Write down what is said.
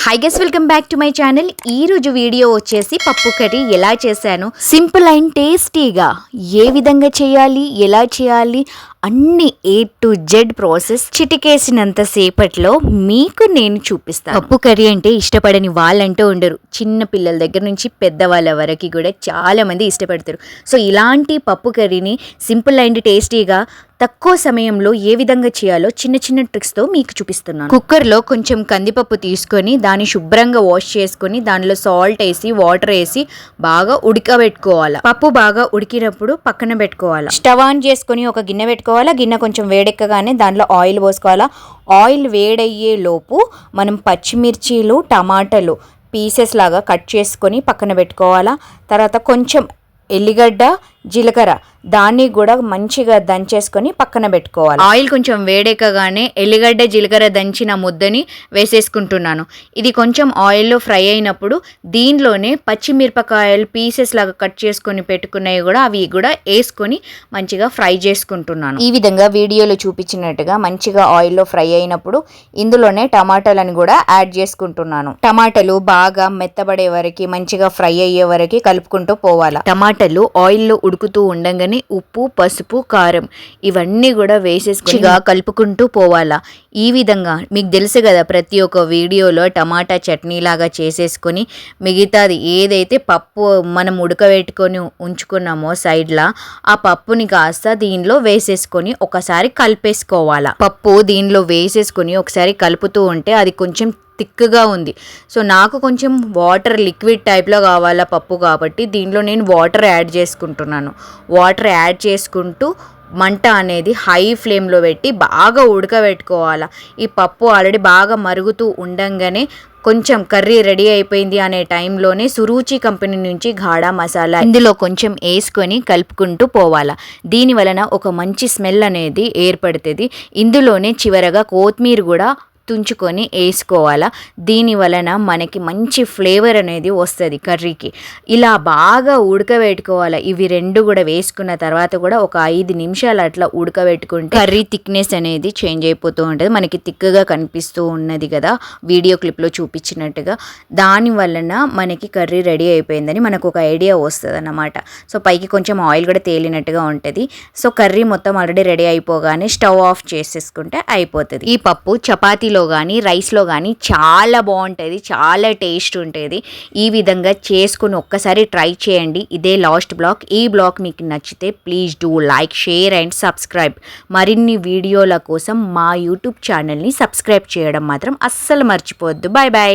Hi guys, welcome back to my channel. ఈ రోజు video వచ్చేసి పప్పు కర్రీ ఎలా చేశాను, సింపుల్ అండ్ టేస్టీగా ఏ విధంగా చేయాలి, ఎలా చేయాలి అన్ని A to Z ప్రాసెస్ చిటికేసినంత సేపట్లో మీకు నేను చూపిస్తాను. పప్పు కర్రీ అంటే ఇష్టపడని వాళ్ళంటూ ఉండరు. చిన్న పిల్లల దగ్గర నుంచి పెద్దవాళ్ళ వరకు కూడా చాలా మంది ఇష్టపడతారు. సో ఇలాంటి పప్పు కర్రీని సింపుల్ అండ్ టేస్టీగా తక్కువ సమయంలో ఏ విధంగా చేయాలో చిన్న చిన్న ట్రిక్స్తో మీకు చూపిస్తున్నాను. కుక్కర్లో కొంచెం కందిపప్పు తీసుకొని దాన్ని శుభ్రంగా వాష్ చేసుకొని దానిలో సాల్ట్ వేసి వాటర్ వేసి బాగా ఉడకబెట్టుకోవాలి. పప్పు బాగా ఉడికినప్పుడు పక్కన పెట్టుకోవాలి. స్టవ్ ఆన్ చేసుకొని ఒక గిన్నె పెట్టుకోవాలి. గిన్నె కొంచెం వేడెక్కగానే దాంట్లో ఆయిల్ పోసుకోవాలా. ఆయిల్ వేడయ్యే లోపు మనం పచ్చిమిర్చీలు టమాటాలు పీసెస్ లాగా కట్ చేసుకొని పక్కన పెట్టుకోవాలా. తర్వాత కొంచెం ఎల్లిగడ్డ జీలకర్ర దాన్ని కూడా మంచిగా దంచేసుకొని పక్కన పెట్టుకోవాలి. ఆయిల్ కొంచెం వేడెక్కగానే ఎల్లిగడ్డ జీలకర్ర దంచిన ముద్దని వేసేసుకుంటున్నాను. ఇది కొంచెం ఆయిల్లో ఫ్రై అయినప్పుడు దీనిలోనే పచ్చిమిరపకాయలు పీసెస్ లాగా కట్ చేసుకొని పెట్టుకున్నవి కూడా అవి కూడా వేసుకొని మంచిగా ఫ్రై చేసుకుంటున్నాను. ఈ విధంగా వీడియోలో చూపించినట్టుగా మంచిగా ఆయిల్లో ఫ్రై అయినప్పుడు ఇందులోనే టమాటాలను కూడా యాడ్ చేసుకుంటున్నాను. టమాటాలు బాగా మెత్తబడే వరకు మంచిగా ఫ్రై అయ్యే వరకు కలుపుకుంటూ పోవాలి. టమాటాలు ఆయిల్లో ఉడుకుతూ ఉండగానే ఉప్పు, పసుపు, కారం ఇవన్నీ కూడా వేసేసుకొని కలుపుకుంటూ పోవాలా. ఈ విధంగా మీకు తెలుసు కదా, ప్రతి ఒక్క వీడియోలో టమాటా చట్నీ లాగా చేసేసుకొని మిగతాది ఏదైతే పప్పు మనం ఉడకబెట్టుకొని ఉంచుకున్నామో సైడ్లా ఆ పప్పుని కాస్త దీనిలో వేసేసుకొని ఒకసారి కలిపేసుకోవాలా. పప్పు దీనిలో వేసేసుకొని ఒకసారి కలుపుతూ ఉంటే అది కొంచెం థిక్గా ఉంది. సో నాకు కొంచెం వాటర్ లిక్విడ్ టైప్లో కావాలా పప్పు, కాబట్టి దీంట్లో నేను వాటర్ యాడ్ చేసుకుంటున్నాను. వాటర్ యాడ్ చేసుకుంటూ మంట అనేది హై ఫ్లేమ్లో పెట్టి బాగా ఉడకబెట్టుకోవాలి. ఈ పప్పు ఆల్రెడీ బాగా మరుగుతూ ఉండంగానే కొంచెం కర్రీ రెడీ అయిపోయింది అనే టైంలోనే సురుచి కంపెనీ నుంచి గాఢా మసాలా ఇందులో కొంచెం వేసుకొని కలుపుకుంటూ పోవాలా. దీని వలన ఒక మంచి స్మెల్ అనేది ఏర్పడుతుంది. ఇందులోనే చివరగా కొత్తిమీర కూడా తుంచుకొని వేసుకోవాలా. దీని వలన మనకి మంచి ఫ్లేవర్ అనేది వస్తుంది కర్రీకి. ఇలా బాగా ఉడకబెట్టుకోవాలి. ఇవి రెండు కూడా వేసుకున్న తర్వాత కూడా ఒక 5 నిమిషాలు అట్లా ఉడకబెట్టుకుంటే కర్రీ థిక్నెస్ అనేది చేంజ్ అయిపోతూ ఉంటుంది. మనకి థిక్గా కనిపిస్తూ ఉన్నది కదా వీడియో క్లిప్లో చూపించినట్టుగా. దాని వలన మనకి కర్రీ రెడీ అయిపోయిందని మనకు ఒక ఐడియా వస్తుంది అన్నమాట. సో పైకి కొంచెం ఆయిల్ కూడా తేలినట్టుగా ఉంటుంది. సో కర్రీ మొత్తం ఆల్రెడీ రెడీ అయిపోగానే స్టవ్ ఆఫ్ చేసేసుకుంటే అయిపోతుంది. ఈ పప్పు చపాతీలో కానీ రైస్లో కానీ చాలా బాగుంటుంది, చాలా టేస్ట్ ఉంటుంది. ఈ విధంగా చేసుకుని ఒక్కసారి ట్రై చేయండి. ఇదే లాస్ట్ బ్లాగ్. ఈ బ్లాగ్ మీకు నచ్చితే please do like, share and subscribe. మరిన్ని వీడియోల కోసం మా యూట్యూబ్ ఛానల్ని సబ్స్క్రైబ్ చేయడం మాత్రం అస్సలు మర్చిపోవద్దు. Bye bye.